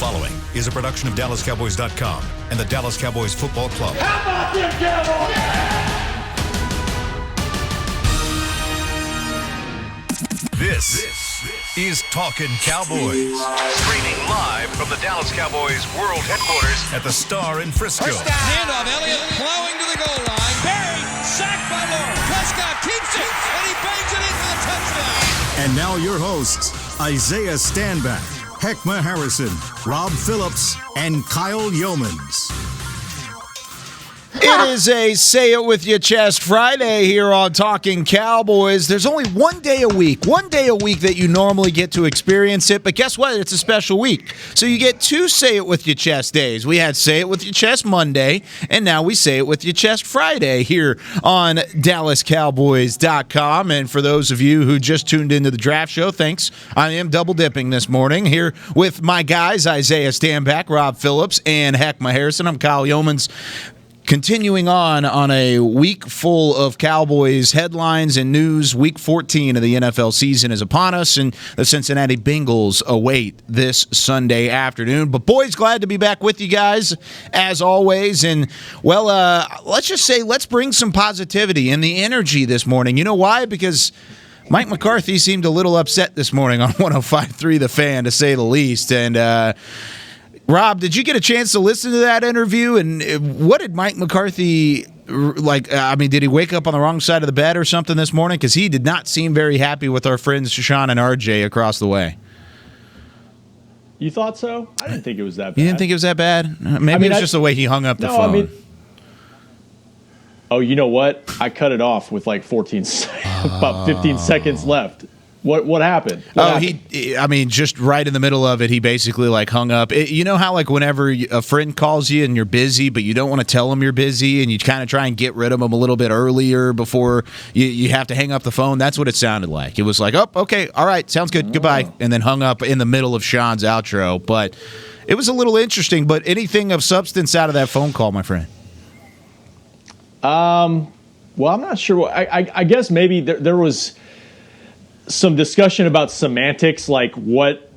following is a production of DallasCowboys.com and the Dallas Cowboys Football Club. How about them Cowboys? This is Talkin Cowboys. Streaming live from the Dallas Cowboys World Headquarters at the Star in Frisco. First down. Handoff. Elliott plowing to the goal line. Buried. Sacked by Lawrence. Prescott keeps it, and he bangs it in for the touchdown. And now your hosts, Isaiah Stanback, Heckma Harrison, Rob Phillips, and Kyle Yeomans. It is a Say It With Your Chest Friday here on Talkin Cowboys. There's only one day a week that you normally get to experience it, but guess what? It's a special week. So you get two Say It With Your Chest days. We had Say It With Your Chest Monday, and now we Say It With Your Chest Friday here on DallasCowboys.com. And for those of you who just tuned into the draft show, thanks. I am double dipping this morning here with my guys, Isaiah Stanback, Rob Phillips, and Heckma Harrison. I'm Kyle Yeomans. Continuing on a week full of Cowboys headlines and news, Week 14 of the NFL season is upon us, and the Cincinnati Bengals await this Sunday afternoon. But boys, glad to be back with you guys, as always. And, well, let's just say let's bring some positivity and the energy this morning. You know why? Because Mike McCarthy seemed a little upset this morning on 105.3 The Fan, to say the least. And, Rob, did you get a chance to listen to that interview? And what did Mike McCarthy like? I mean, did he wake up on the wrong side of the bed or something this morning? Because he did not seem very happy with our friends Sean and RJ across the way. You thought so? I didn't think it was that bad. You didn't think it was that bad? Maybe it's just the way he hung up the phone. Oh, you know what? I cut it off with like about 15 seconds left. What happened? Just right in the middle of it, he basically like hung up. You know how like whenever a friend calls you and you're busy, but you don't want to tell them you're busy, and you kind of try and get rid of them a little bit earlier before you have to hang up the phone? That's what it sounded like. It was like, oh, okay, all right, sounds good, goodbye, and then hung up in the middle of Sean's outro. But it was a little interesting. But anything of substance out of that phone call, my friend? Well, I'm not sure. I guess maybe there was some discussion about semantics, like what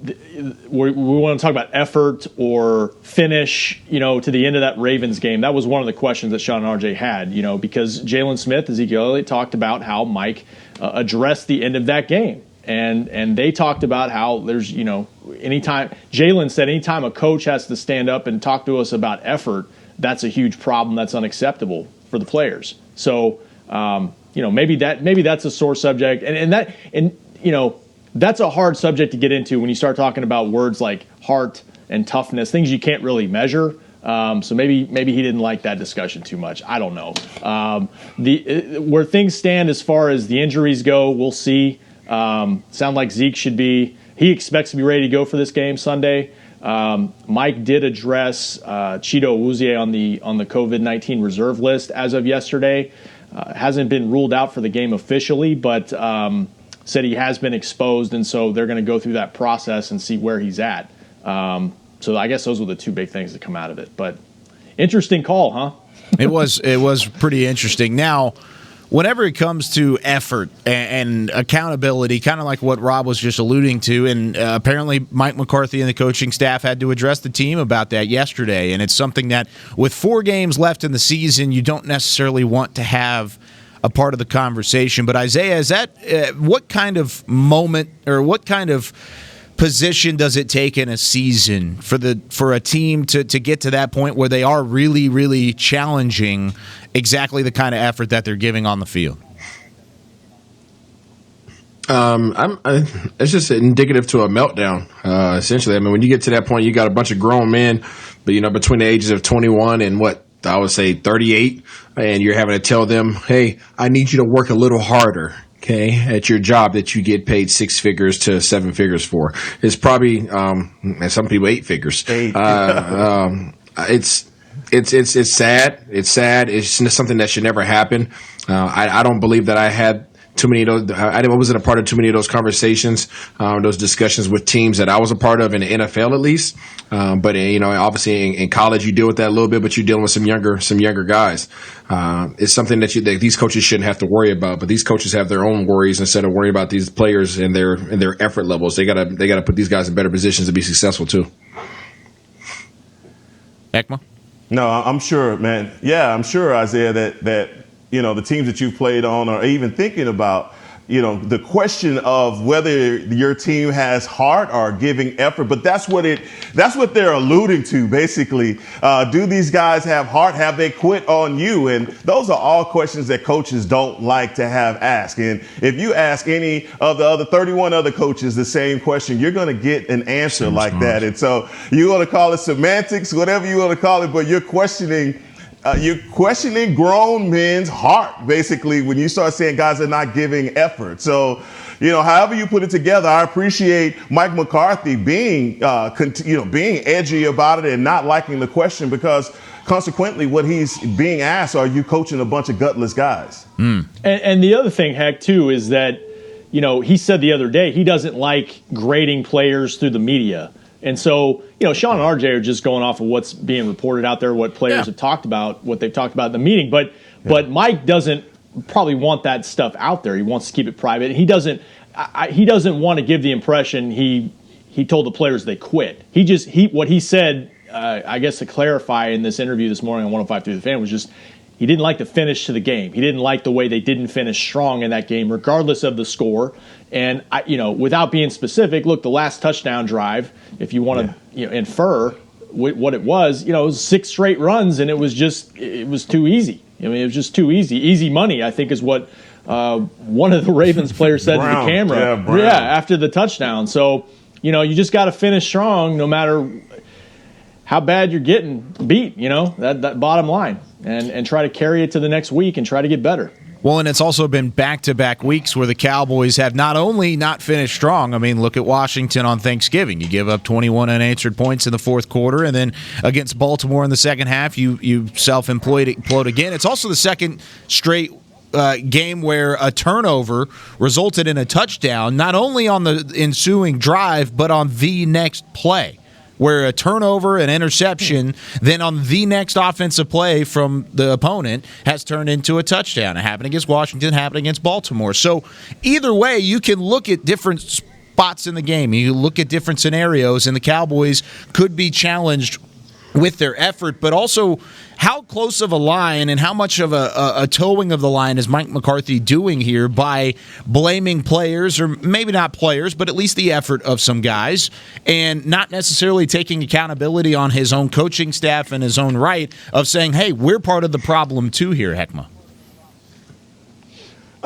we want to talk about effort or finish, to the end of that Ravens game. That was one of the questions that Sean and RJ had, because Jalen Smith, Ezekiel Elliott talked about how Mike addressed the end of that game. And they talked about how there's, anytime Jalen said anytime a coach has to stand up and talk to us about effort, that's a huge problem. That's unacceptable for the players. So, maybe that's a sore subject, and that's a hard subject to get into when you start talking about words like heart and toughness, things you can't really measure. So maybe he didn't like that discussion too much. I don't know. Where things stand as far as the injuries go, we'll see. Sound like Zeke he expects to be ready to go for this game Sunday. Mike did address Chido Awuzie on the COVID-19 reserve list as of yesterday. Hasn't been ruled out for the game officially, but said he has been exposed, and so they're going to go through that process and see where he's at. So I guess those were the two big things that come out of it. But interesting call, huh? It was pretty interesting. Now, whenever it comes to effort and accountability, kind of like what Rob was just alluding to, and apparently Mike McCarthy and the coaching staff had to address the team about that yesterday, and it's something that with 4 games left in the season, you don't necessarily want to have a part of the conversation. But Isaiah, is that what kind of moment or what kind of position does it take in a season for a team to get to that point where they are really, really challenging exactly the kind of effort that they're giving on the field? It's just indicative to a meltdown, essentially. I mean, when you get to that point, you got a bunch of grown men, but between the ages of 21 and I would say 38, and you're having to tell them, hey, I need you to work a little harder, okay, at your job that you get paid 6 figures to 7 figures for. It's probably, and some people 8 figures. It's sad. It's sad. It's something that should never happen. I don't believe that I had too many of those. I wasn't a part of too many of those conversations, those discussions with teams that I was a part of in the NFL, at least. But obviously in college you deal with that a little bit, but you're dealing with some younger guys. It's something that these coaches shouldn't have to worry about. But these coaches have their own worries instead of worrying about these players and their effort levels. They gotta put these guys in better positions to be successful too. Ekma? No, I'm sure, man. Yeah, I'm sure, Isaiah, that the teams that you've played on are even thinking about, the question of whether your team has heart or giving effort. But that's what they're alluding to, basically. Do these guys have heart? Have they quit on you? And those are all questions that coaches don't like to have asked. And if you ask any of the other 31 other coaches the same question, you're going to get an answer like that. And so you want to call it semantics, whatever you want to call it, but you're questioning grown men's heart, basically, when you start saying guys are not giving effort. So, however you put it together, I appreciate Mike McCarthy being edgy about it and not liking the question, because consequently what he's being asked, are you coaching a bunch of gutless guys? And the other thing, Heck, too, is that, he said the other day he doesn't like grading players through the media. And so, Sean and RJ are just going off of what's being reported out there, what players have talked about, what they've talked about in the meeting. But Mike doesn't probably want that stuff out there. He wants to keep it private. He doesn't want to give the impression he told the players they quit. What he said, I guess to clarify in this interview this morning on 105.3 The Fan, was just he didn't like the finish to the game. He didn't like the way they didn't finish strong in that game, regardless of the score. And without being specific, look, the last touchdown drive, if you want to infer what it was 6 straight runs, and it was too easy. I mean, it was just too easy. Easy money, I think, is what one of the Ravens players said to the camera. After the touchdown. So, you just got to finish strong, no matter how bad you're getting beat. That bottom line, and try to carry it to the next week and try to get better. Well, and it's also been back-to-back weeks where the Cowboys have not only not finished strong. I mean, look at Washington on Thanksgiving. You give up 21 unanswered points in the fourth quarter, and then against Baltimore in the second half, you self-implode again. It's also the second straight game where a turnover resulted in a touchdown, not only on the ensuing drive, but on the next play, where a turnover, an interception, then on the next offensive play from the opponent has turned into a touchdown. It happened against Washington, happened against Baltimore. So either way, you can look at different spots in the game. You look at different scenarios, and the Cowboys could be challenged with their effort, but also how close of a line and how much of a towing of the line is Mike McCarthy doing here by blaming players, or maybe not players, but at least the effort of some guys, and not necessarily taking accountability on his own coaching staff and his own right of saying, hey, we're part of the problem too here, Heckma.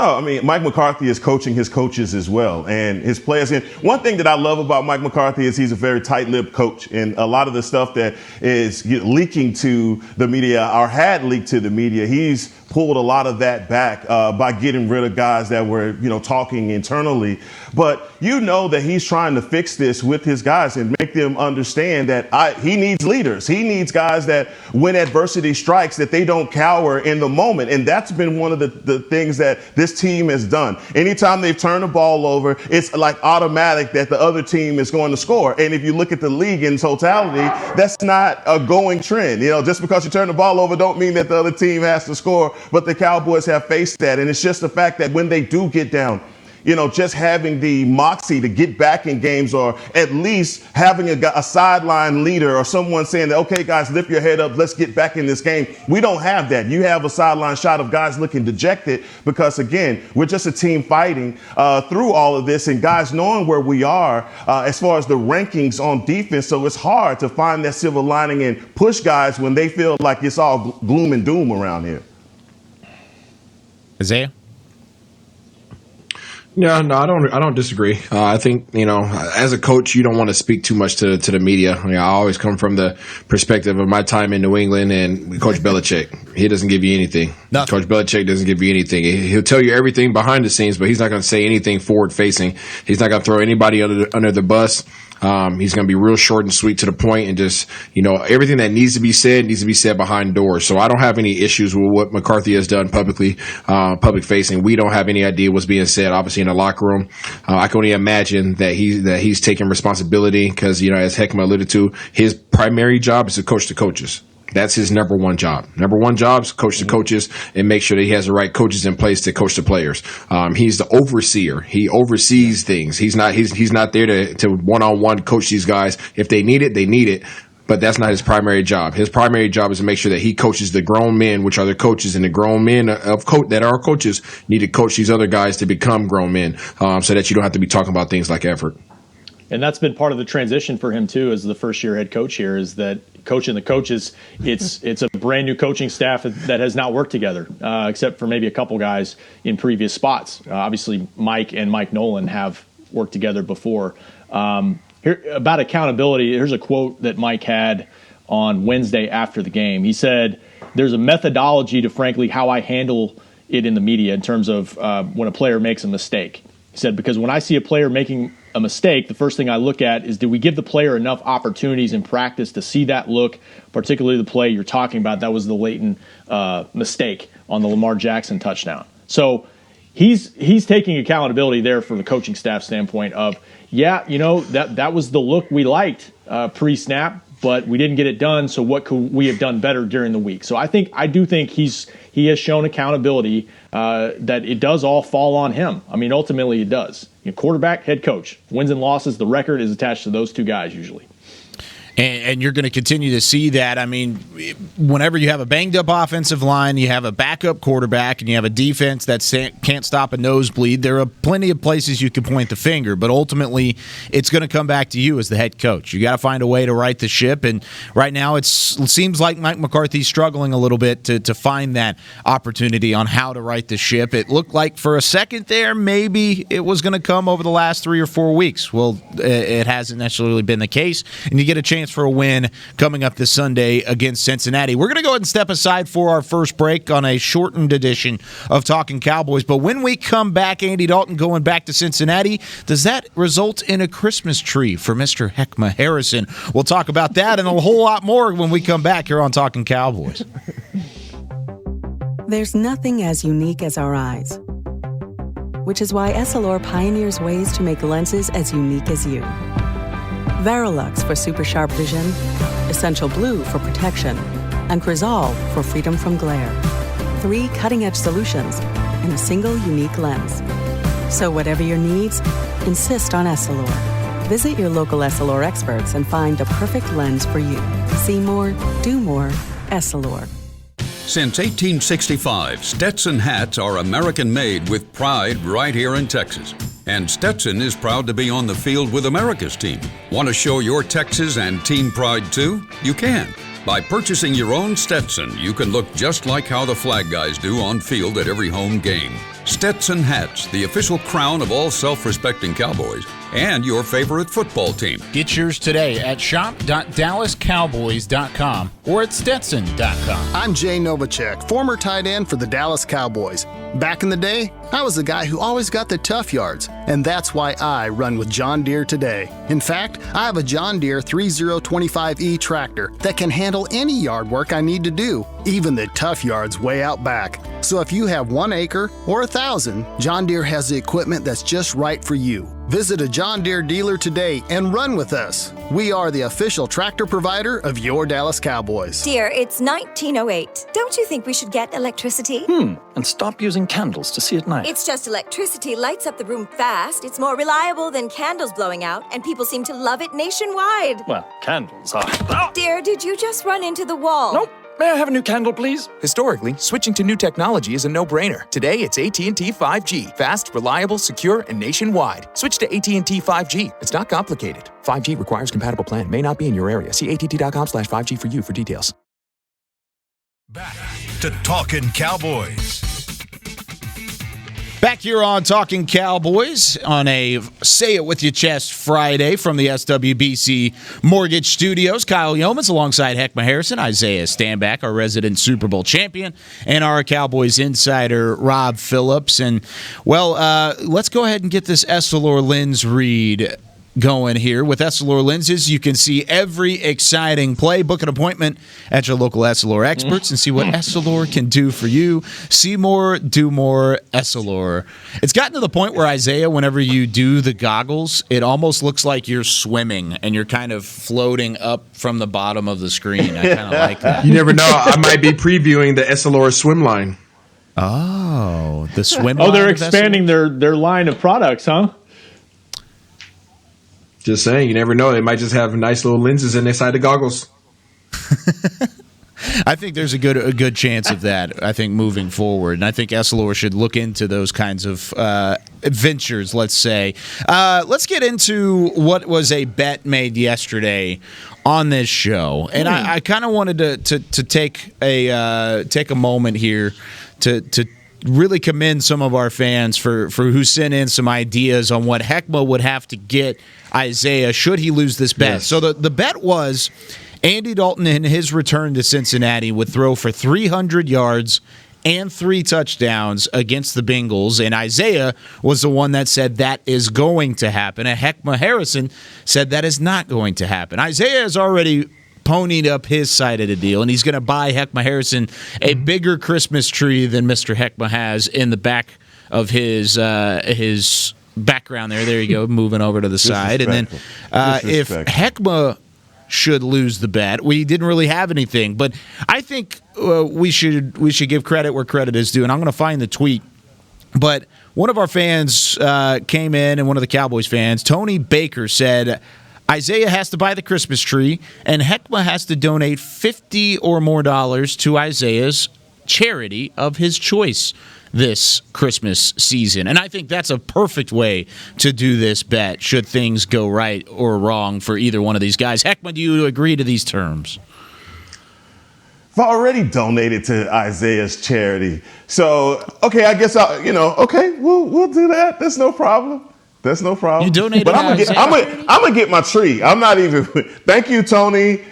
Oh, I mean, Mike McCarthy is coaching his coaches as well, and his players. And one thing that I love about Mike McCarthy is he's a very tight-lipped coach, and a lot of the stuff that is leaking to the media or had leaked to the media, he's pulled a lot of that back by getting rid of guys that were, talking internally. But that he's trying to fix this with his guys and make them understand that he needs leaders. He needs guys that when adversity strikes, that they don't cower in the moment. And that's been one of the things that this team has done. Anytime they've turned the ball over, it's like automatic that the other team is going to score. And if you look at the league in totality, that's not a going trend. Just because you turn the ball over don't mean that the other team has to score. But the Cowboys have faced that. And it's just the fact that when they do get down, just having the moxie to get back in games, or at least having a sideline leader or someone saying that, okay, guys, lift your head up, let's get back in this game. We don't have that. You have a sideline shot of guys looking dejected because, again, we're just a team fighting through all of this, and guys knowing where we are as far as the rankings on defense. So it's hard to find that silver lining and push guys when they feel like it's all gloom and doom around here. Isaiah? No, I don't disagree. I think, as a coach, you don't want to speak too much to the media. I always come from the perspective of my time in New England and Coach Belichick. He doesn't give you anything. Nothing. Coach Belichick doesn't give you anything. He'll tell you everything behind the scenes, but he's not going to say anything forward facing. He's not going to throw anybody under the bus. He's going to be real short and sweet to the point, and just, everything that needs to be said behind doors. So I don't have any issues with what McCarthy has done publicly, public facing. We don't have any idea what's being said, obviously, in the locker room. I can only imagine that he's taking responsibility because, as Heckma alluded to, his primary job is to coach the coaches. That's his number one job. Number one job is coach the coaches and make sure that he has the right coaches in place to coach the players. He's the overseer. He oversees things. He's not there to one-on-one coach these guys. If they need it, they need it. but that's not his primary job. His primary job is to make sure that he coaches the grown men, which are the coaches, and the grown men that are coaches need to coach these other guys to become grown men, so that you don't have to be talking about things like effort. And that's been part of the transition for him too, as the first-year head coach here, is that coaching the coaches, it's a brand new coaching staff that has not worked together, except for maybe a couple guys in previous spots. Obviously, Mike and Mike Nolan have worked together before. Here about accountability, here's a quote that Mike had on Wednesday after the game. He said, "There's a methodology to, frankly, how I handle it in the media in terms of when a player makes a mistake." He said, "Because when I see a player making a mistake, the first thing I look at is, do we give the player enough opportunities in practice to see that look, particularly the play you're talking about. That was the Leighton mistake on the Lamar Jackson touchdown." So he's taking accountability there from the coaching staff standpoint of, that was the look we liked pre-snap, but we didn't get it done. So what could we have done better during the week? So I do think he has shown accountability, that it does all fall on him. I mean, ultimately it does. Quarterback, head coach, wins and losses, the record is attached to those two guys usually. And you're going to continue to see that. I mean, whenever you have a banged-up offensive line, you have a backup quarterback, and you have a defense that can't stop a nosebleed, there are plenty of places you can point the finger, but ultimately it's going to come back to you as the head coach. You got to find a way to right the ship, and right now it seems like Mike McCarthy's struggling a little bit to find that opportunity on how to right the ship. It looked like for a second there maybe it was going to come over the last 3 or 4 weeks. Well, it hasn't necessarily been the case, and you get a chance for a win coming up this Sunday against Cincinnati. We're going to go ahead and step aside for our first break on a shortened edition of Talkin Cowboys. But when we come back, Andy Dalton going back to Cincinnati, does that result in a Christmas tree for Mr. Heckma Harrison? We'll talk about that and a whole lot more when we come back here on Talkin Cowboys. There's nothing as unique as our eyes, which is why Essilor pioneers ways to make lenses as unique as you. Verilux for super sharp vision, Essential Blue for protection, and Crizal for freedom from glare. 3 cutting-edge solutions in a single unique lens. So whatever your needs, insist on Essilor. Visit your local Essilor experts and find the perfect lens for you. See more, do more, Essilor. Since 1865, Stetson hats are American-made with pride right here in Texas. And Stetson is proud to be on the field with America's team. Want to show your Texas and team pride too? You can. By purchasing your own Stetson, you can look just like how the flag guys do on field at every home game. Stetson hats, the official crown of all self-respecting Cowboys and your favorite football team. Get yours today at shop.dallascowboys.com or at stetson.com. I'm Jay Novacek, former tight end for the Dallas Cowboys. Back in the day, I was the guy who always got the tough yards, and that's why I run with John Deere today. In fact, I have a John Deere 3025E tractor that can handle any yard work I need to do, even the tough yards way out back. So if you have 1 acre or 1,000, John Deere has the equipment that's just right for you. Visit a John Deere dealer today and run with us. We are the official tractor provider of your Dallas Cowboys. Dear, it's 1908. Don't you think we should get electricity? And stop using candles to see at night. It's just electricity lights up the room fast. It's more reliable than candles blowing out, and people seem to love it nationwide. Well, candles are... Dear, did you just run into the wall? Nope. May I have a new candle, please? Historically, switching to new technology is a no-brainer. Today, it's AT&T 5G. Fast, reliable, secure, and nationwide. Switch to AT&T 5G. It's not complicated. 5G requires compatible plan. May not be in your area. See att.com/5G for you for details. Back to Talkin Cowboys. Back here on Talkin Cowboys on a Say It With Your Chest Friday from the SWBC Mortgage Studios. Kyle Yeomans alongside Heckma Harrison, Isaiah Stanback, our resident Super Bowl champion, and our Cowboys insider, Rob Phillips. And, well, let's go ahead and get this Essilor lens read going here. With Essilor lenses, you can see every exciting play. Book an appointment at your local Essilor experts and see what Essilor can do for you. See more, do more, Essilor. It's gotten to the point where, Isaiah, whenever you do the goggles, it almost looks like you're swimming and you're kind of floating up from the bottom of the screen. I kind of like that. You never know. I might be previewing the Essilor swim line. Oh, the swim line. Oh, they're expanding their line of products, huh? Just saying, you never know. They might just have nice little lenses inside the goggles. I think there's a good chance of that, I think, moving forward. And I think Essilor should look into those kinds of ventures, let's say. Let's get into what was a bet made yesterday on this show. And I kind of wanted to take a moment here to really commend some of our fans for who sent in some ideas on what Heckma would have to get Isaiah should he lose this bet. Yes. So the bet was Andy Dalton in his return to Cincinnati would throw for 300 yards and 3 touchdowns against the Bengals, and Isaiah was the one that said that is going to happen, and Heckma Harrison said that is not going to happen. Isaiah has already ponied up his side of the deal, and he's going to buy Heckma Harrison a bigger Christmas tree than Mr. Heckma has in the back of his background there. There you go, moving over to the side. And then if Heckma should lose the bet, we didn't really have anything, but I think we should give credit where credit is due, and I'm going to find the tweet. But one of our fans came in, and one of the Cowboys fans, Tony Baker, said Isaiah has to buy the Christmas tree, and Heckma has to donate $50 or more to Isaiah's charity of his choice this Christmas season. And I think that's a perfect way to do this bet, should things go right or wrong for either one of these guys. Heckma, do you agree to these terms? I've already donated to Isaiah's charity. So, okay, I guess we'll do that. That's no problem. You donated, but I'm gonna get my tree. I'm not even. Thank you, Tony.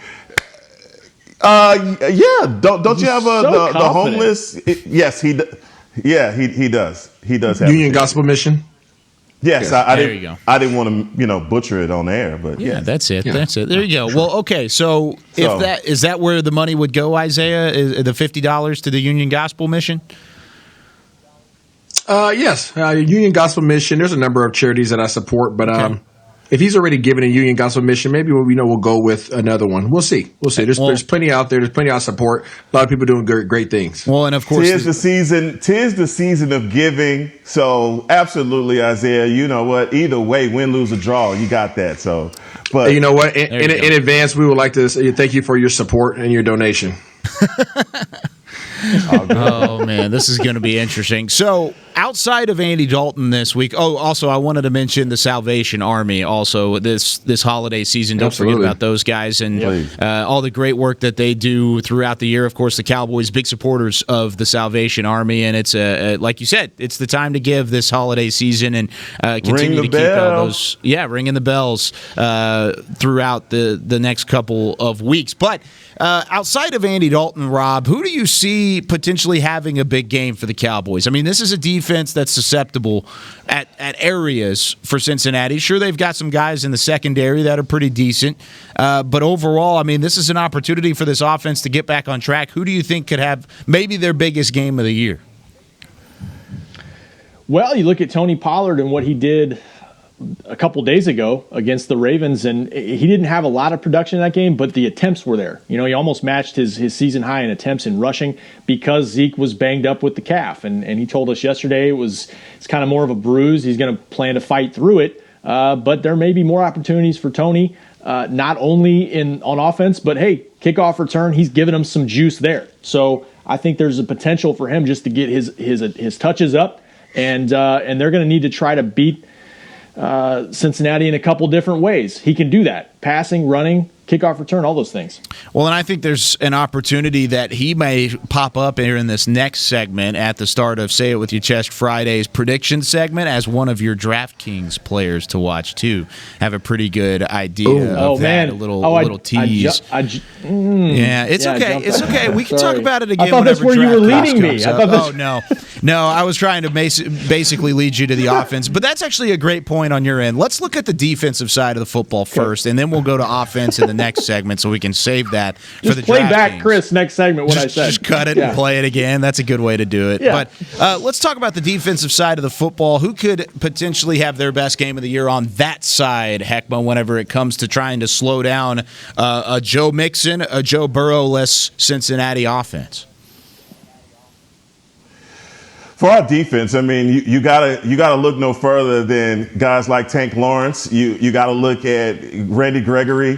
Don't you have the homeless? Yes, he does. He does. He does have Union Gospel Mission. Yes, I didn't want to butcher it on air, but yeah, that's it. Yeah. That's it. There you go. Well, okay. So is that where the money would go, Isaiah? Is the $50 to the Union Gospel Mission? Yes, Union Gospel Mission. There's a number of charities that I support, but if he's already given a Union Gospel Mission, maybe we'll go with another one. We'll see. There's plenty out there. There's plenty out support. A lot of people doing great things. Well, and of course, tis the season of giving. So absolutely, Isaiah. You know what? Either way, win, lose, or draw, you got that. So, but you know what? In advance, we would like to thank you for your support and your donation. Oh, man, this is going to be interesting. So, outside of Andy Dalton this week, also I wanted to mention the Salvation Army also this holiday season. Don't forget about those guys and all the great work that they do throughout the year. Of course, the Cowboys, big supporters of the Salvation Army, and it's, like you said, it's the time to give this holiday season and continue to keep all those, ringing the bells throughout the next couple of weeks. But outside of Andy Dalton, Rob, who do you see potentially having a big game for the Cowboys? I mean, this is a defense that's susceptible at areas for Cincinnati. Sure, they've got some guys in the secondary that are pretty decent, but overall, I mean, this is an opportunity for this offense to get back on track. Who do you think could have maybe their biggest game of the year? Well, you look at Tony Pollard and what he did a couple days ago against the Ravens, and he didn't have a lot of production in that game, but the attempts were there. You know, he almost matched his season high in attempts in rushing because Zeke was banged up with the calf, and he told us yesterday it's kind of more of a bruise. He's going to plan to fight through it, but there may be more opportunities for Tony, not only on offense, but hey, kickoff return, he's giving him some juice there. So I think there's a potential for him just to get his touches up, and they're going to need to try to beat Cincinnati in a couple different ways. He can do that. Passing, running, kickoff return, all those things. Well, and I think there's an opportunity that he may pop up here in this next segment at the start of Say It With Your Chest Friday's prediction segment as one of your DraftKings players to watch, too. Have a pretty good idea of that, a little tease. Yeah, it's okay. It's okay. We can talk about it again. I thought that's where you were leading me. No, I was trying to basically lead you to the offense, but that's actually a great point on your end. Let's look at the defensive side of the football first, and then we'll go to offense in the next segment so we can save that for the play back games. Chris next segment what I said. Just cut it and play it again. That's a good way to do it. Yeah. But let's talk about the defensive side of the football. Who could potentially have their best game of the year on that side, Heckma, whenever it comes to trying to slow down a Joe Mixon, a Joe Burrow-less Cincinnati offense? For our defense, I mean, you gotta look no further than guys like Tank Lawrence. You gotta look at Randy Gregory.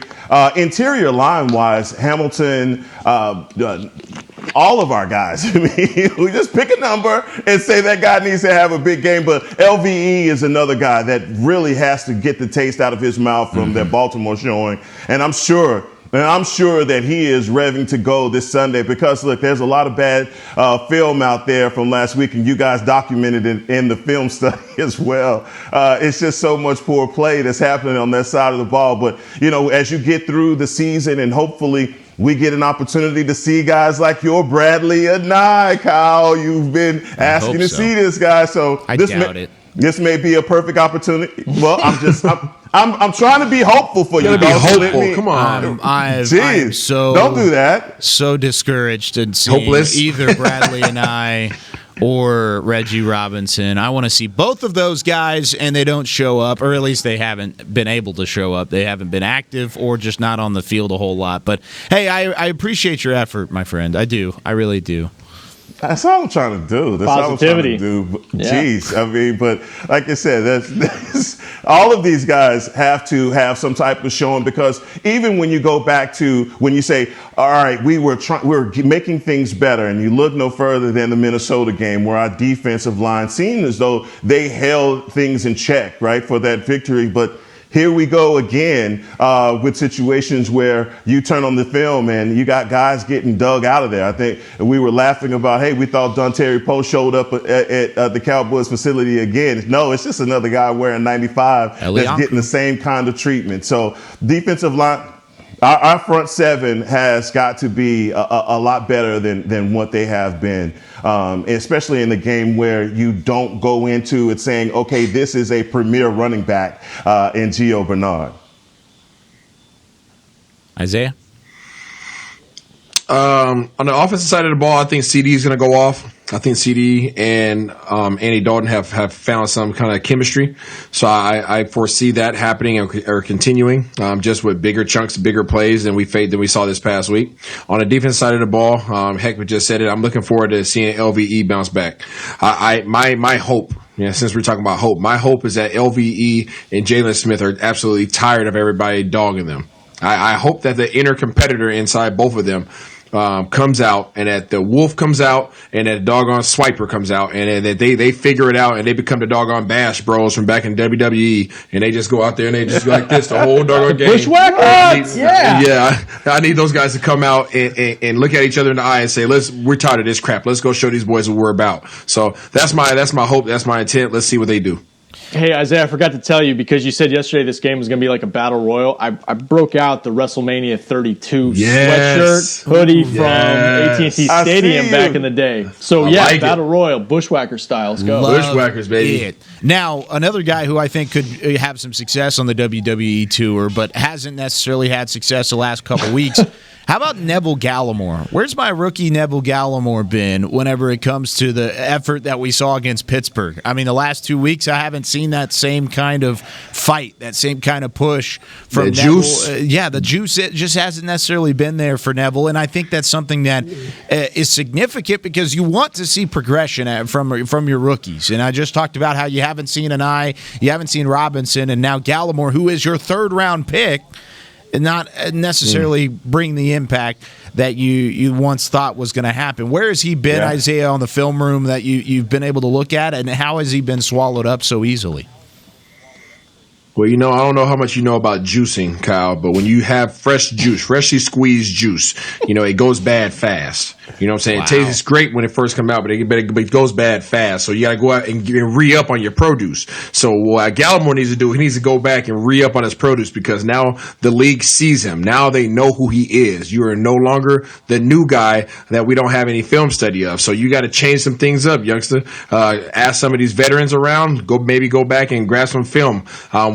Interior line wise, Hamilton, all of our guys. I mean, we just pick a number and say that guy needs to have a big game. But LVE is another guy that really has to get the taste out of his mouth from that Baltimore showing. And I'm sure that he is revving to go this Sunday because, look, there's a lot of bad film out there from last week, and you guys documented it in the film study as well. It's just so much poor play that's happening on that side of the ball. But, as you get through the season and hopefully we get an opportunity to see guys like your Bradley Anai, Kyle. You've been asking to see this guy. So I doubt it. This may be a perfect opportunity. Well, I'm trying to be hopeful for you. Be hopeful. Come on. I'm so don't do that. So discouraged in seeing either Bradley and I or Reggie Robinson. I want to see both of those guys, and they don't show up, or at least they haven't been able to show up. They haven't been active or just not on the field a whole lot. But hey, I appreciate your effort, my friend. I do. I really do. That's all I'm trying to do. That's Positivity. all I'm trying to do. Jeez. I mean, but like I said, that's all of these guys have to have some type of showing because even when you go back to when you say, all right, we're making things better, and you look no further than the Minnesota game where our defensive line seemed as though they held things in check, right, for that victory. But here we go again with situations where you turn on the film and you got guys getting dug out of there. I think we were laughing about, hey, we thought Dontari Poe showed up at the Cowboys facility again. No, it's just another guy wearing 95 that's getting the same kind of treatment. So defensive line, our front seven has got to be a lot better than what they have been, especially in the game where you don't go into it saying, okay, this is a premier running back in Gio Bernard. Isaiah? On the offensive side of the ball, I think CD is going to go off. I think CD and Andy Dalton have found some kind of chemistry. So I foresee that happening or continuing just with bigger chunks, bigger plays than we saw this past week. On the defense side of the ball, Heck just said it. I'm looking forward to seeing LVE bounce back. My hope, since we're talking about hope, my hope is that LVE and Jalen Smith are absolutely tired of everybody dogging them. I hope that the inner competitor inside both of them comes out, and that the wolf comes out, and that the doggone swiper comes out, and that they figure it out, and they become the doggone Bash Bros from back in WWE, and they just go out there and they just go like this the whole doggone game. Bushwhackers! I need those guys to come out and look at each other in the eye and say, we're tired of this crap. Let's go show these boys what we're about. So that's my hope. That's my intent. Let's see what they do. Hey, Isaiah, I forgot to tell you, because you said yesterday this game was going to be like a battle royal. I broke out the WrestleMania 32 sweatshirt hoodie from AT&T Stadium back in the day. So, battle royal, Bushwhacker style. Let's go. Bushwhackers, baby. It. Now, another guy who I think could have some success on the WWE tour, but hasn't necessarily had success the last couple weeks. How about Neville Gallimore? Where's my rookie Neville Gallimore been whenever it comes to the effort that we saw against Pittsburgh? I mean, the last 2 weeks, I haven't seen that same kind of fight, that same kind of push from the Neville. Juice. The juice, it just hasn't necessarily been there for Neville, and I think that's something that is significant because you want to see progression from your rookies. And I just talked about how you haven't seen Anai, you haven't seen Robinson, and now Gallimore, who is your third-round pick, and not necessarily bring the impact that you once thought was going to happen. Where has he been, Isaiah, on the film room that you've been able to look at, and how has he been swallowed up so easily? Well, I don't know how much you know about juicing, Kyle, but when you have fresh juice, freshly squeezed juice, it goes bad fast. You know what I'm saying? Wow. It tastes great when it first comes out, but it goes bad fast. So you got to go out and re-up on your produce. So what Gallimore needs to do, he needs to go back and re-up on his produce because now the league sees him. Now they know who he is. You are no longer the new guy that we don't have any film study of. So you got to change some things up, youngster. Ask some of these veterans around. Go back and grab some film.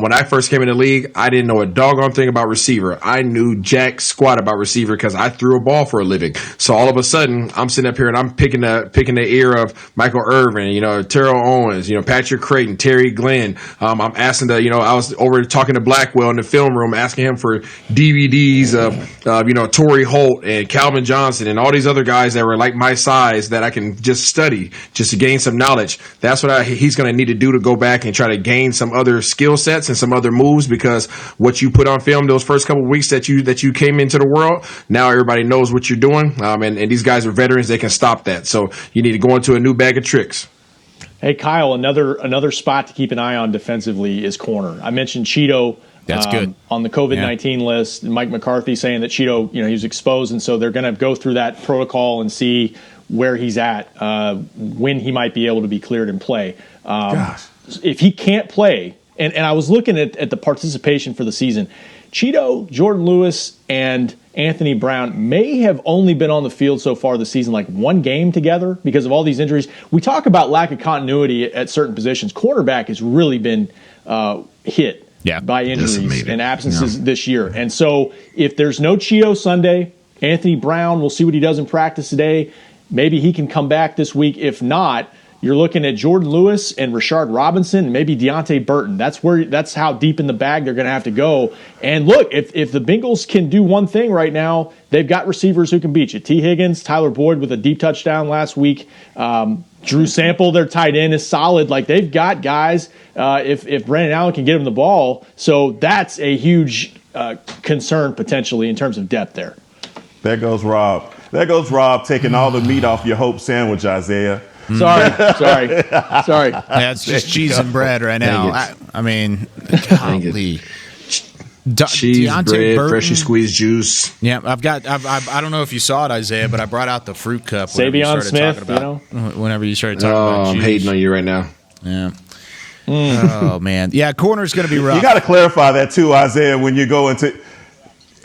When I first came in the league, I didn't know a doggone thing about receiver. I knew jack squat about receiver because I threw a ball for a living. So all of a sudden, sudden, I'm sitting up here and I'm picking the ear of Michael Irvin, Terrell Owens, Patrick Creighton, Terry Glenn. I'm asking I was over talking to Blackwell in the film room, asking him for DVDs of Torrey Holt and Calvin Johnson and all these other guys that were like my size that I can just study just to gain some knowledge. That's what he's going to need to do to go back and try to gain some other skill sets and some other moves, because what you put on film those first couple of weeks that you came into the world, now everybody knows what you're doing. And these guys are veterans. They can stop that. So you need to go into a new bag of tricks. Hey, Kyle, another spot to keep an eye on defensively is corner. I mentioned Cheeto. That's good. On the COVID-19 list. Mike McCarthy saying that Cheeto, he was exposed, and so they're going to go through that protocol and see where he's at, when he might be able to be cleared and play. If he can't play, and I was looking at the participation for the season, Cheeto, Jordan Lewis, and Anthony Brown may have only been on the field so far this season like one game together because of all these injuries. We talk about lack of continuity at certain positions. Cornerback has really been hit by injuries and absences this year. And so if there's no Cheeto Sunday, Anthony Brown, we'll see what he does in practice today. Maybe he can come back this week. If not, you're looking at Jordan Lewis and Rashard Robinson and maybe Deontay Burton. That's how deep in the bag they're going to have to go. And look, if the Bengals can do one thing right now, they've got receivers who can beat you. T. Higgins, Tyler Boyd with a deep touchdown last week. Drew Sample, their tight end, is solid. Like, they've got guys if Brandon Allen can get him the ball. So that's a huge concern potentially in terms of depth there. There goes Rob. Taking all the meat off your hope sandwich, Isaiah. Sorry. Yeah, it's just cheese and bread right now. I mean, golly. Cheese, Deontay bread, Burton. freshly squeezed juice. Yeah, I don't know if you saw it, Isaiah, but I brought out the fruit cup. Savion Smith, whenever you started talking about I'm juice. hating on you right now. Yeah. Oh, man. Yeah, corner's going to be rough. You got to clarify that too, Isaiah, when you go into.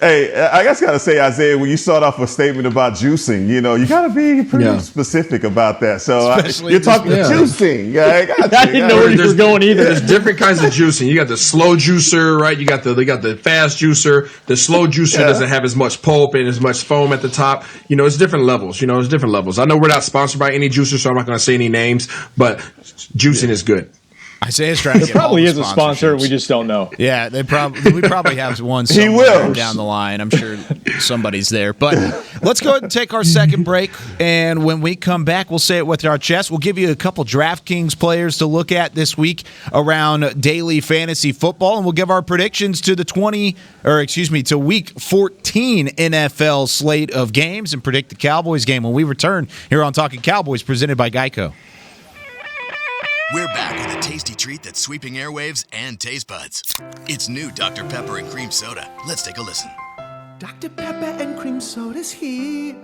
Hey, I just got to say, Isaiah, when you start off a statement about juicing, you got to be pretty specific about that. So you're talking juicing. Yeah, I didn't know where you were going either. There's different kinds of juicing. You got the slow juicer, right? They got the fast juicer. The slow juicer doesn't have as much pulp and as much foam at the top. It's different levels. There's different levels. I know we're not sponsored by any juicer, so I'm not going to say any names, but juicing is good. Isaiah's trying to there probably is a sponsor. We just don't know. Yeah, we probably have one somewhere down the line. I'm sure somebody's there. But let's go ahead and take our second break. And when we come back, we'll say it with our chest. We'll give you a couple DraftKings players to look at this week around daily fantasy football. And we'll give our predictions to to week 14 NFL slate of games and predict the Cowboys game when we return here on Talkin Cowboys, presented by Geico. We're back with a tasty treat that's sweeping airwaves and taste buds. It's new Dr. Pepper and Cream Soda. Let's take a listen. Dr. Pepper and Cream Soda's here.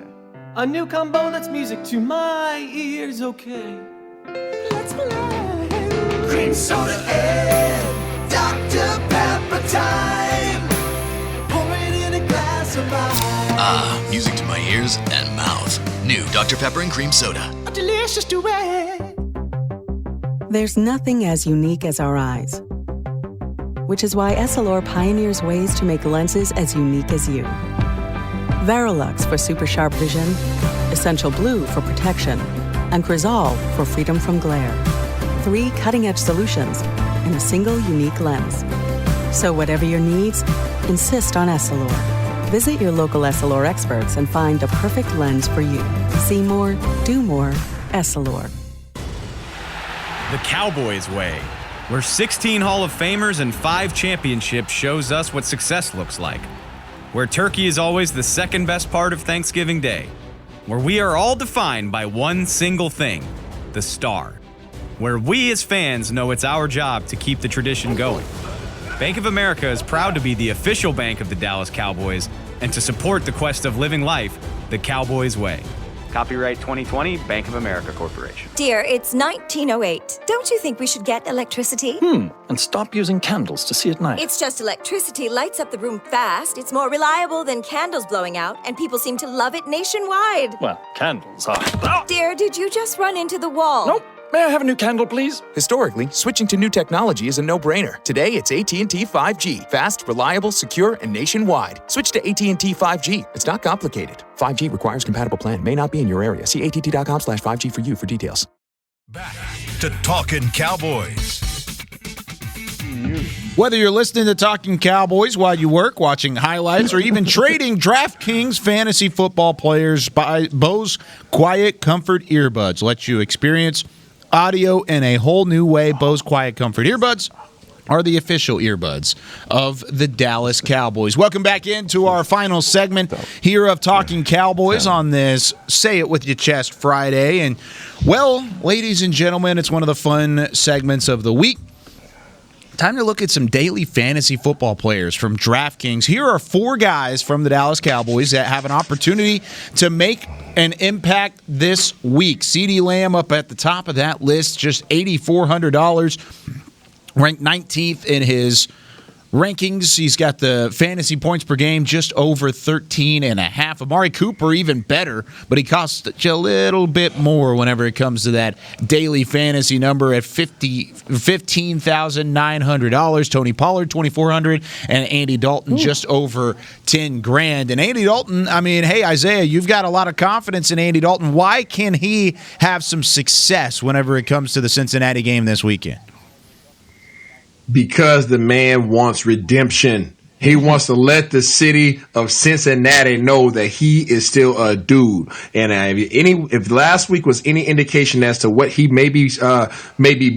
A new combo that's music to my ears, okay. Let's play. Cream Soda and Dr. Pepper time. Pour it in a glass of ice. Music to my ears and mouth. New Dr. Pepper and Cream Soda. A delicious duet. There's nothing as unique as our eyes, which is why Essilor pioneers ways to make lenses as unique as you. Verilux for super sharp vision, Essential Blue for protection, and Crizal for freedom from glare. 3 cutting-edge solutions in a single unique lens. So whatever your needs, insist on Essilor. Visit your local Essilor experts and find the perfect lens for you. See more, do more, Essilor. The Cowboys way, where 16 Hall of Famers and 5 championships shows us what success looks like. Where turkey is always the second best part of Thanksgiving Day. Where we are all defined by one single thing, the star. Where we as fans know it's our job to keep the tradition going. Bank of America is proud to be the official bank of the Dallas Cowboys and to support the quest of living life the Cowboys way. Copyright 2020, Bank of America Corporation. Dear, it's 1908. Don't you think we should get electricity? And stop using candles to see at night. It's just electricity lights up the room fast. It's more reliable than candles blowing out, and people seem to love it nationwide. Well, candles are... Dear, did you just run into the wall? Nope. May I have a new candle, please? Historically, switching to new technology is a no-brainer. Today, it's AT&T 5G. Fast, reliable, secure, and nationwide. Switch to AT&T 5G. It's not complicated. 5G requires compatible plan. May not be in your area. See att.com/5G for you for details. Back to Talkin Cowboys. Whether you're listening to Talking Cowboys while you work, watching highlights, or even trading DraftKings fantasy football players, Bose Quiet Comfort earbuds let you experience audio in a whole new way. Bose Quiet Comfort earbuds are the official earbuds of the Dallas Cowboys. Welcome back into our final segment here of Talking Cowboys on this Say It With Your Chest Friday. And, well, ladies and gentlemen, it's one of the fun segments of the week. Time to look at some daily fantasy football players from DraftKings. Here are 4 guys from the Dallas Cowboys that have an opportunity to make an impact this week. CeeDee Lamb up at the top of that list, just $8,400. Ranked 19th in his rankings. He's got the fantasy points per game just over 13.5. Amari Cooper even better, but he costs a little bit more whenever it comes to that daily fantasy number at $15,900. Tony Pollard, $2,400, and Andy Dalton just over $10,000. And Andy Dalton, I mean, hey, Isaiah, you've got a lot of confidence in Andy Dalton. Why can he have some success whenever it comes to the Cincinnati game this weekend? Because the man wants redemption. He wants to let the city of Cincinnati know that he is still a dude. And if last week was any indication as to what he may be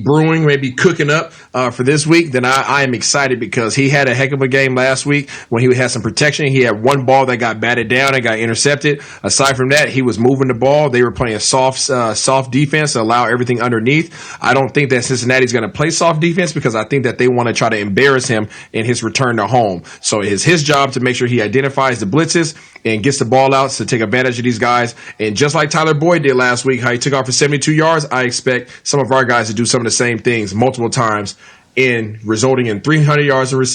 brewing, maybe cooking up for this week, then I am excited because he had a heck of a game last week when he had some protection. He had one ball that got batted down and got intercepted. Aside from that, he was moving the ball. They were playing soft defense to allow everything underneath. I don't think that Cincinnati's going to play soft defense because I think that they want to try to embarrass him in his return to home. So it's his job to make sure he identifies the blitzes and gets the ball out to take advantage of these guys. And just like Tyler Boyd did last week, how he took off for 72 yards, I expect some of our guys to do some of the same things multiple times, in resulting in 300 yards of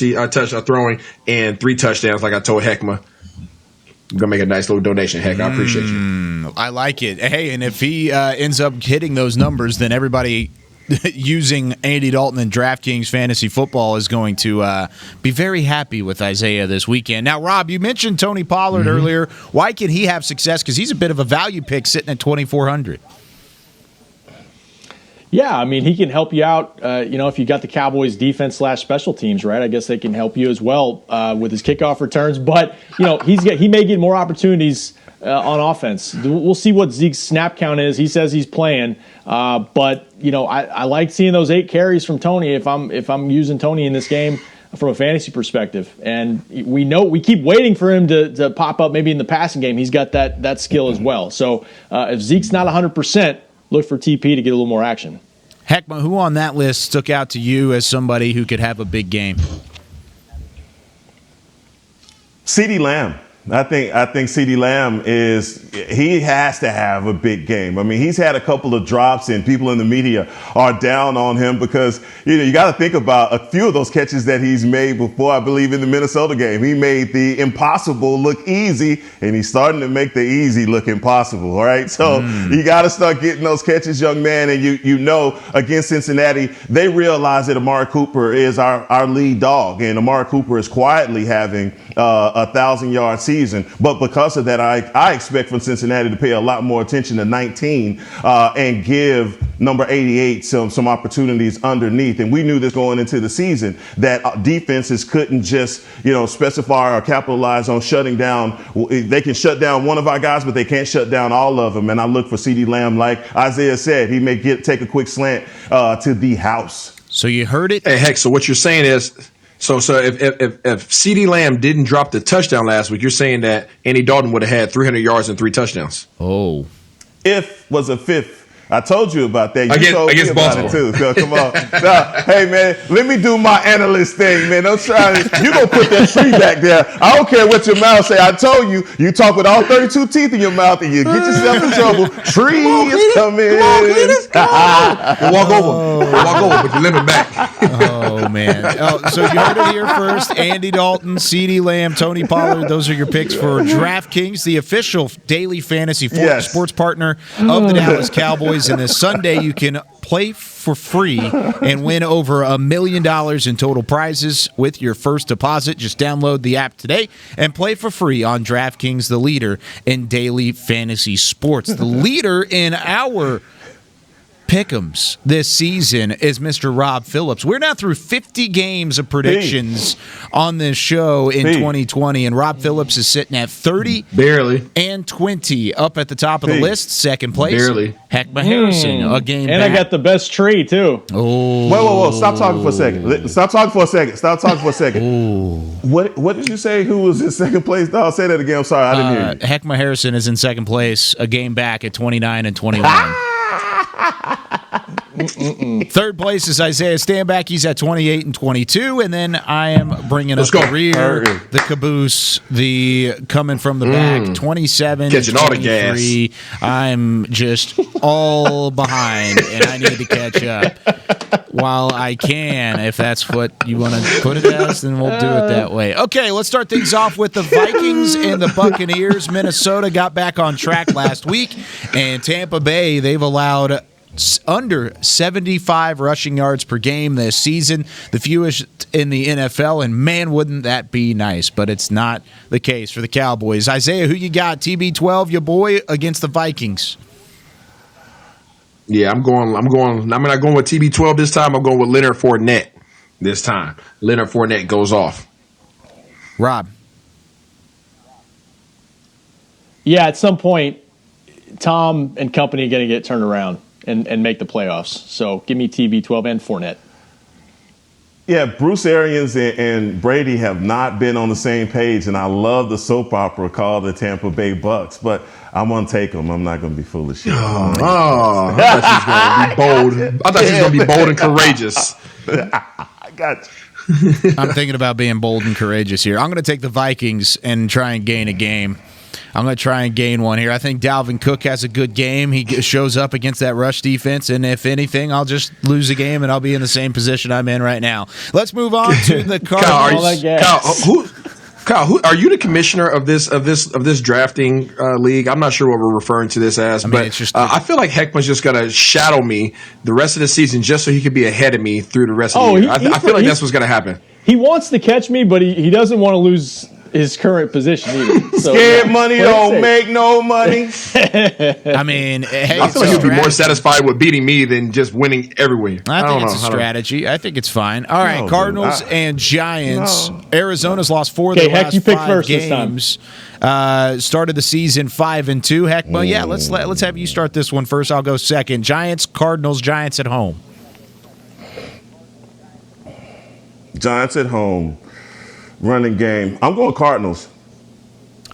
throwing and 3 touchdowns. Like I told Heckma, I'm gonna make a nice little donation. Heck, I appreciate you. I like it. Hey, and if he ends up hitting those numbers, then everybody using Andy Dalton in DraftKings fantasy football is going to be very happy with Isaiah this weekend. Now, Rob, you mentioned Tony Pollard earlier. Why can he have success? Because he's a bit of a value pick sitting at $2,400. Yeah, I mean, he can help you out. If you got the Cowboys defense / special teams, right? I guess they can help you as well with his kickoff returns. But he may get more opportunities on offense. We'll see what Zeke's snap count is. He says he's playing, but I like seeing those 8 carries from Tony if I'm using Tony in this game from a fantasy perspective. And we keep waiting for him to pop up maybe in the passing game. He's got that skill as well. So if Zeke's not 100%, look for TP to get a little more action. Heckma, who on that list stuck out to you as somebody who could have a big game? CeeDee Lamb. I think CeeDee Lamb he has to have a big game. I mean, he's had a couple of drops and people in the media are down on him because, you got to think about a few of those catches that he's made before. I believe in the Minnesota game, he made the impossible look easy and he's starting to make the easy look impossible. All right. So you got to start getting those catches, young man. And against Cincinnati, they realize that Amari Cooper is our lead dog, and Amari Cooper is quietly having 1,000-yard season. But because of that, I expect from Cincinnati to pay a lot more attention to 19 and give number 88 some opportunities underneath. And we knew this going into the season that defenses couldn't just specify or capitalize on shutting down. They can shut down one of our guys, but they can't shut down all of them. And I look for CeeDee Lamb, like Isaiah said, he may take a quick slant to the house. So you heard it. Hey, Heck. So what you're saying is. So if CeeDee Lamb didn't drop the touchdown last week, you're saying that Andy Dalton would have had 300 yards and 3 touchdowns. Oh. If was a fifth. I told you about that. You told me about it too. So come on. Hey man, let me do my analyst thing, man. Don't try you gonna put that tree back there. I don't care what your mouth say. I told you, you talk with all 32 teeth in your mouth and you get yourself in trouble. Tree is coming. Walk over, but you limp it back. Oh man. So you heard it here first. Andy Dalton, CeeDee Lamb, Tony Pollard. Those are your picks for DraftKings, the official daily fantasy sports partner of the Dallas Cowboys. Cowboys, and this Sunday you can play for free and win over $1 million in total prizes with your first deposit. Just download the app today and play for free on DraftKings, the leader in daily fantasy sports. The leader in our Pick'ems this season is Mr. Rob Phillips. We're now through 50 games of predictions on this show in 2020, and Rob Phillips is sitting at 30 and 20 up at the top of the list. Second place, Heckma Harrison, a game and back. I got the best tree, too. Oh. Whoa. Stop talking for a second. What did you say? Who was in second place? No, say that again. I'm sorry, I didn't hear you. Heckma Harrison is in second place, a game back at 29 and 21. Third place is Isaiah Stanback. He's at 28 and 22. And then I am bringing up the rear, the caboose, the coming from the back, 27 Catching all the 23. I'm just all behind, and I need to catch up while I can. If that's what you want to put it as, then we'll do it that way. Okay, let's start things off with the Vikings and the Buccaneers. Minnesota got back on track last week, and Tampa Bay, they've allowed under 75 rushing yards per game this season, the fewest in the NFL, and man, wouldn't that be nice, but it's not the case for the Cowboys. Isaiah, who you got? TB12, your boy, against the Vikings. Yeah, I'm not going with TB12 this time. I'm going with Leonard Fournette this time. Leonard Fournette goes off. Rob. Yeah, at some point, Tom and company are going to get turned around and make the playoffs. So give me TB12 and Fournette. Yeah, Bruce Arians and Brady have not been on the same page, and I love the soap opera called the Tampa Bay Bucks, but I'm going to take them. I'm not going to be foolish. I thought you was going to be bold. I thought you was going to be bold and courageous. I got you. I'm thinking about being bold and courageous here. I'm going to take the Vikings and try and gain a game. I'm going to try and gain one here. I think Dalvin Cook has a good game. He shows up against that rush defense, and if anything, I'll just lose a game, and I'll be in the same position I'm in right now. Let's move on to the Cardinals. Kyle, who are you the commissioner of this drafting league? I'm not sure what we're referring to this as, but it's just, I feel like Heckman's just going to shadow me the rest of the season just so he could be ahead of me through the rest of the year. I feel like that's what's going to happen. He wants to catch me, but he doesn't want to lose his current position either. So, Scared money don't make no money. I mean, hey, I feel like he'll be more satisfied with beating me than just winning everywhere. I think it's a strategy. I think it's fine. All right, Cardinals and Giants. Arizona's lost 4 of their last 5 games. Started the season 5-2. Heck, well, yeah. Let's have you start this one first. I'll go second. Giants, Cardinals. Giants at home. Giants at home. Running game. I'm going Cardinals.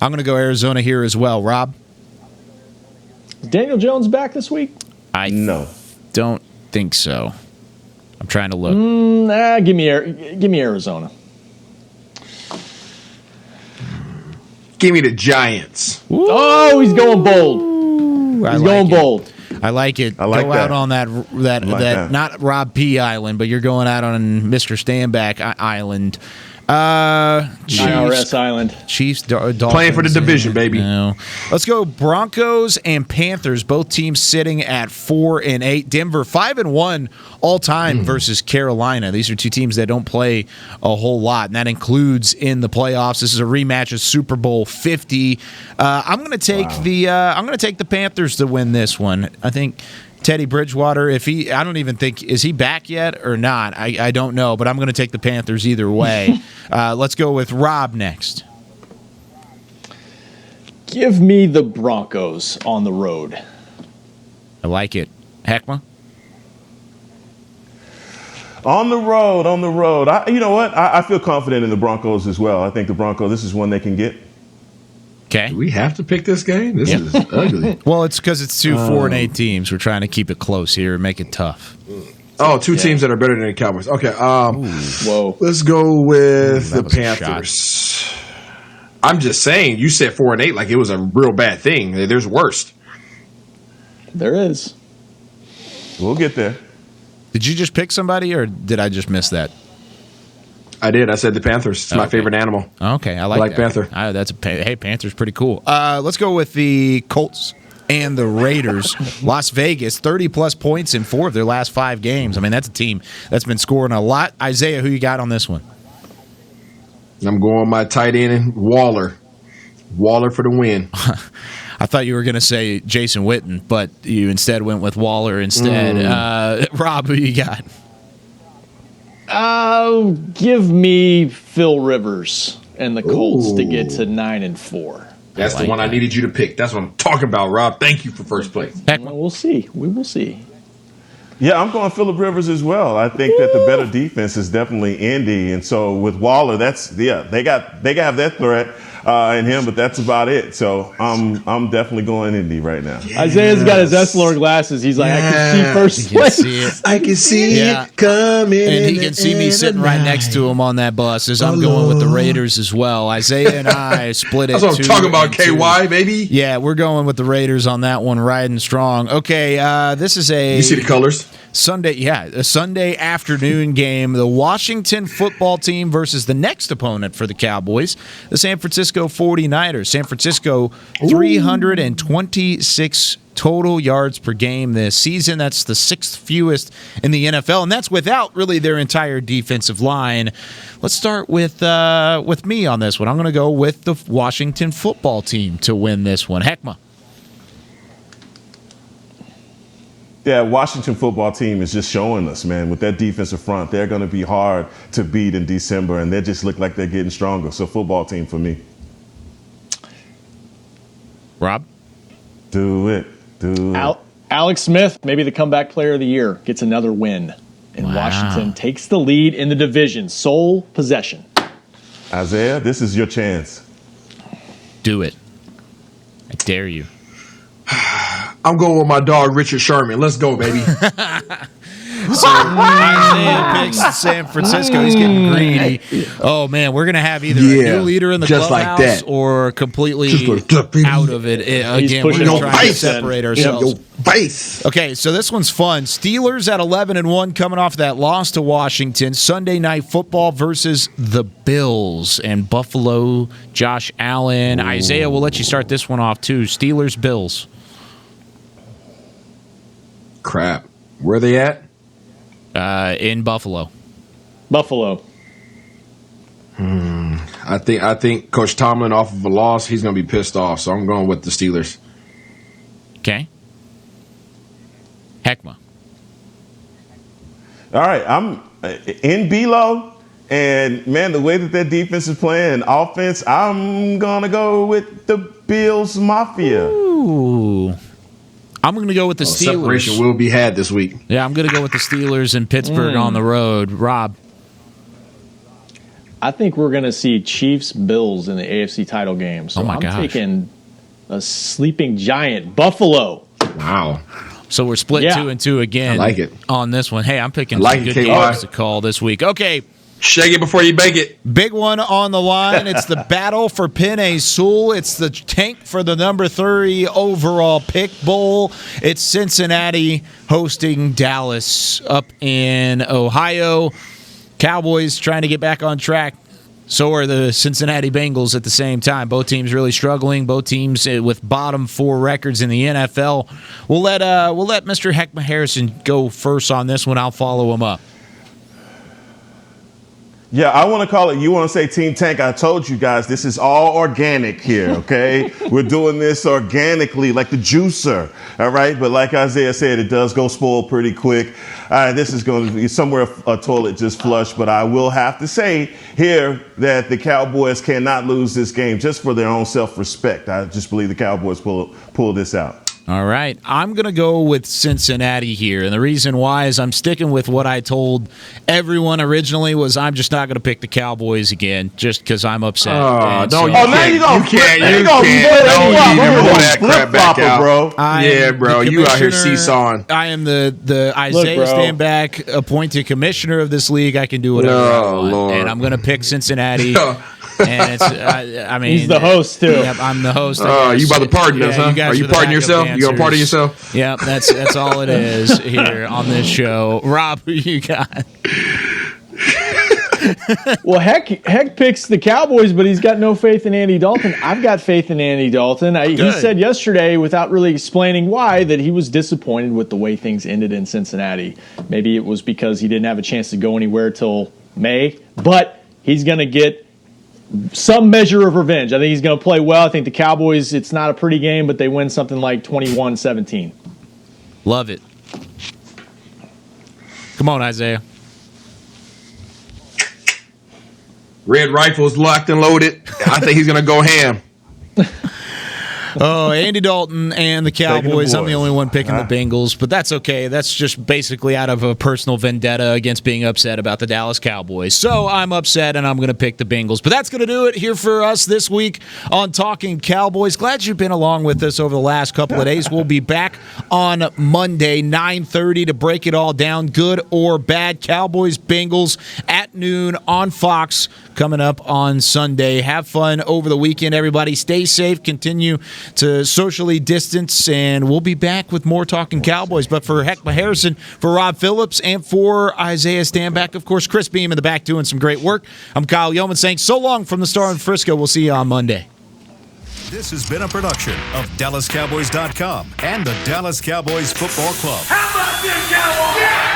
I'm going to go Arizona here as well. Rob? Is Daniel Jones back this week? I don't think so. I'm trying to look. Give me Arizona. Give me the Giants. Ooh. Oh, he's going bold. He's going bold. I like it. I like go that. out on that not Rob P. Island, but you're going out on Mr. Standback Island. IRS Island. Chiefs, Dolphins. Playing for the division, baby. No. Let's go Broncos and Panthers. Both teams sitting at 4-8. Denver 5-1 all time versus Carolina. These are two teams that don't play a whole lot, and that includes in the playoffs. This is a rematch of Super Bowl 50. I'm going to take the Panthers to win this one. I think Teddy Bridgewater, I don't even think, is he back yet or not? I don't know, but I'm going to take the Panthers either way. Let's go with Rob next. Give me the Broncos on the road. I like it. Heckma? On the road. You know what? I feel confident in the Broncos as well. I think the Broncos, this is one they can get. Okay. Do we have to pick this game? This is ugly. Well, it's because it's 2 4-8 teams. We're trying to keep it close here and make it tough. Oh, two teams that are better than the Cowboys. Okay. Whoa. Let's go with the Panthers. I'm just saying, you said 4-8 like it was a real bad thing. There's worse. There is. We'll get there. Did you just pick somebody, or did I just miss that? I did. I said the Panthers. It's my favorite animal. Okay, I like Panther. Hey, Panther's pretty cool. Let's go with the Colts and the Raiders. Las Vegas, 30-plus points in 4 of their last 5 games. I mean, that's a team that's been scoring a lot. Isaiah, who you got on this one? I'm going my tight end, Waller. Waller for the win. I thought you were going to say Jason Witten, but you instead went with Waller instead. Rob, who you got? Give me Phil Rivers and the Colts to get to 9-4. That's the one I needed you to pick. That's what I'm talking about, Rob. Thank you for first place. We'll see. We will see. Yeah, I'm going Phillip Rivers as well. I think that the better defense is definitely Indy, and so with Waller, they have that threat in him, but that's about it. So I'm definitely going Indy right now. Isaiah's got his Essilor glasses. He's like, I can see first place. I can see it coming, and he can see me sitting right next to him on that bus. As I'm going with the Raiders as well. Isaiah and I split it. That's what I'm talking about. KY, baby. Yeah, we're going with the Raiders on that one, riding strong. Okay, this is You see the colors? A Sunday afternoon game. The Washington football team versus the next opponent for the Cowboys, the San Francisco 49ers. San Francisco, 326 total yards per game this season. That's the 6th fewest in the NFL, and that's without really their entire defensive line. Let's start with me on this one. I'm going to go with the Washington football team to win this one. Heckma. Yeah, Washington football team is just showing us, man, with that defensive front, they're going to be hard to beat in December, and they just look like they're getting stronger. So football team for me. Rob? Do it. Alex Smith, maybe the comeback player of the year, gets another win. And Washington takes the lead in the division. Sole possession. Isaiah, this is your chance. Do it. I dare you. I'm going with my dog, Richard Sherman. Let's go, baby. So Isaiah picks San Francisco. He's getting greedy. Oh, man, we're going to have either a new leader in the clubhouse or completely out of it. Again, we're going to try to separate ourselves. Okay, so this one's fun. Steelers at 11-1 coming off that loss to Washington. Sunday Night Football versus the Bills and Buffalo, Josh Allen. Isaiah, we'll let you start this one off, too. Steelers, Bills. Crap. Where are they at? In Buffalo. Buffalo. I think Coach Tomlin, off of a loss, he's going to be pissed off. So I'm going with the Steelers. Okay. Heckma. All right, I'm in Belo, and man, the way that defense is playing, offense, I'm gonna go with the Bills Mafia. Ooh. I'm going to go with the Steelers. Separation will be had this week. Yeah, I'm going to go with the Steelers in Pittsburgh on the road. Rob? I think we're going to see Chiefs-Bills in the AFC title game. So I'm taking a sleeping giant, Buffalo. Wow. So we're split 2-2 again. I like it. On this one. Hey, I'm picking some good games to call this week. Okay. Shake it before you bake it. Big one on the line. It's the battle for Penei Sewell. It's the tank for the number 3 overall pick bowl. It's Cincinnati hosting Dallas up in Ohio. Cowboys trying to get back on track. So are the Cincinnati Bengals at the same time. Both teams really struggling. Both teams with bottom 4 records in the NFL. We'll let Mr. Heckma Harrison go first on this one. I'll follow him up. Yeah, I want to call it, you want to say Team Tank. I told you guys, this is all organic here, okay? We're doing this organically, like the juicer, all right? But like Isaiah said, it does go spoil pretty quick. This is going to be somewhere a toilet just flushed, but I will have to say here that the Cowboys cannot lose this game just for their own self-respect. I just believe the Cowboys pull this out. All right. I'm going to go with Cincinnati here. And the reason why is I'm sticking with what I told everyone originally was I'm just not going to pick the Cowboys again just because I'm upset. Now you're going to flip that crap back out, bro. Bro. You out here seesawing. I am the Isaiah Stanback appointed commissioner of this league. I can do whatever I want. Lord. And I'm going to pick Cincinnati. And it's, I mean, he's the host too. Yep, I'm the host. You about to pardon us, huh? Are you pardoning yourself? You gonna pardon yourself? Yep, that's all it is here on this show. Rob, who you got? Well, Heck picks the Cowboys, but he's got no faith in Andy Dalton. I've got faith in Andy Dalton. He said yesterday, without really explaining why, that he was disappointed with the way things ended in Cincinnati. Maybe it was because he didn't have a chance to go anywhere till May, but he's going to get some measure of revenge. I think he's going to play well. I think the Cowboys, it's not a pretty game, but they win something like 21-17. Love it. Come on, Isaiah. Red Rifle's locked and loaded. I think he's going to go ham. Oh, Andy Dalton and the Cowboys. I'm the only one picking the Bengals, but that's okay. That's just basically out of a personal vendetta against being upset about the Dallas Cowboys. So I'm upset, and I'm going to pick the Bengals. But that's going to do it here for us this week on Talking Cowboys. Glad you've been along with us over the last couple of days. We'll be back on Monday, 9:30, to break it all down, good or bad. Cowboys, Bengals at noon on Fox coming up on Sunday. Have fun over the weekend, everybody. Stay safe. Continue to socially distance, and we'll be back with more Talking Cowboys. But for Heckma Harrison, for Rob Phillips, and for Isaiah Stanback, of course, Chris Beam in the back doing some great work. I'm Kyle Yeoman saying so long from the Star in Frisco. We'll see you on Monday. This has been a production of DallasCowboys.com and the Dallas Cowboys Football Club. How about them Cowboys? Yeah!